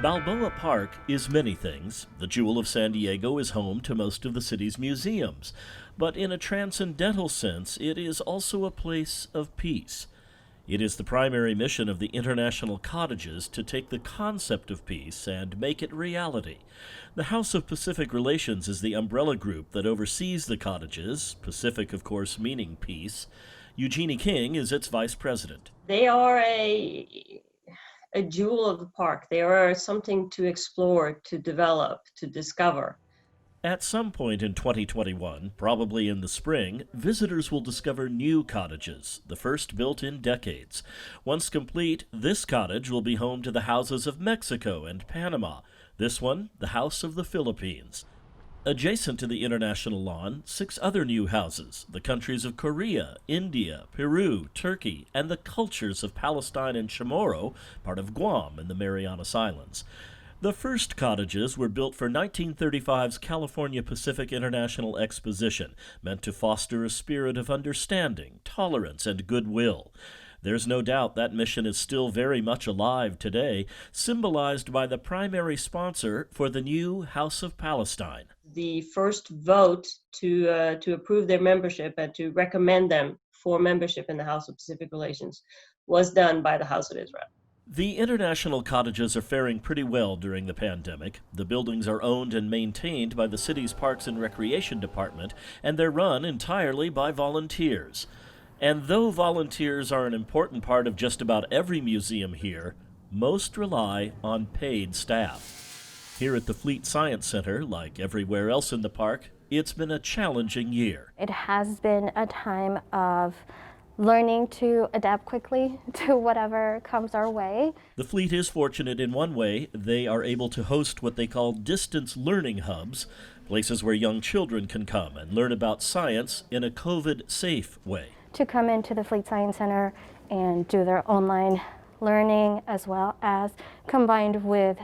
Balboa Park is many things. The Jewel of San Diego is home to most of the city's museums. But in a transcendental sense, it is also a place of peace. It is the primary mission of the International Cottages to take the concept of peace and make it reality. The House of Pacific Relations is the umbrella group that oversees the cottages, Pacific, of course, meaning peace. Eugenie King is its vice president. They are a jewel of the park. They are something to explore, to develop, to discover. At some point in 2021, probably in the spring, visitors will discover new cottages, the first built in decades. Once complete, this cottage will be home to the houses of Mexico and Panama. This one, the House of the Philippines. Adjacent to the international lawn, 6 other new houses, the countries of Korea, India, Peru, Turkey, and the cultures of Palestine and Chamorro, part of Guam in the Marianas Islands. The first cottages were built for 1935's California Pacific International Exposition, meant to foster a spirit of understanding, tolerance, and goodwill. There's no doubt that mission is still very much alive today, symbolized by the primary sponsor for the new House of Palestine. The first vote to approve their membership and to recommend them for membership in the House of Pacific Relations was done by the House of Israel. The international cottages are faring pretty well during the pandemic. The buildings are owned and maintained by the city's Parks and Recreation Department, and they're run entirely by volunteers. And though volunteers are an important part of just about every museum here, most rely on paid staff. Here at the Fleet Science Center, like everywhere else in the park, it's been a challenging year. It has been a time of learning to adapt quickly to whatever comes our way. The Fleet is fortunate in one way. They are able to host what they call distance learning hubs, places where young children can come and learn about science in a COVID-safe way. To come into the Fleet Science Center and do their online learning as well as combined with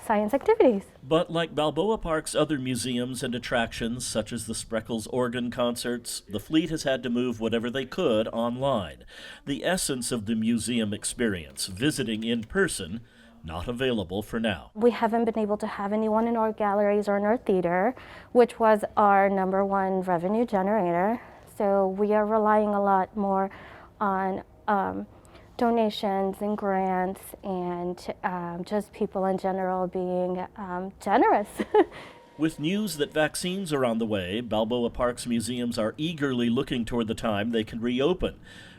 science activities. But like Balboa Park's other museums and attractions, such as the Spreckles organ concerts, the Fleet has had to move whatever they could online. The essence of the museum experience, visiting in person, not available for now. We haven't been able to have anyone in our galleries or in our theater, which was our #1 revenue generator. So we are relying a lot more on donations and grants and just people in general being generous. With news that vaccines are on the way, Balboa Park's museums are eagerly looking toward the time they can reopen.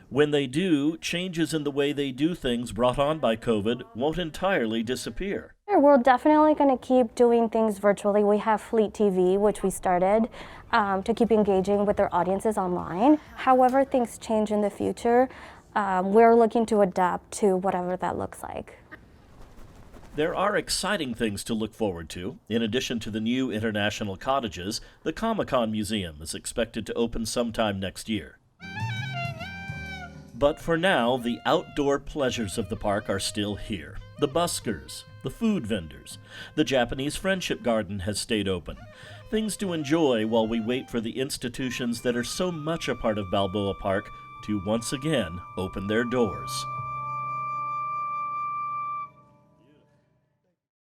When they do, changes in the way they do things brought on by COVID won't entirely disappear. We're definitely going to keep doing things virtually. We have Fleet TV, which we started to keep engaging with their audiences online. However things change in the future, we're looking to adapt to whatever that looks like. There are exciting things to look forward to. In addition to the new international cottages, the Comic-Con Museum is expected to open sometime next year. But for now, the outdoor pleasures of the park are still here. The buskers, the food vendors, the Japanese Friendship Garden has stayed open. Things to enjoy while we wait for the institutions that are so much a part of Balboa Park to once again open their doors.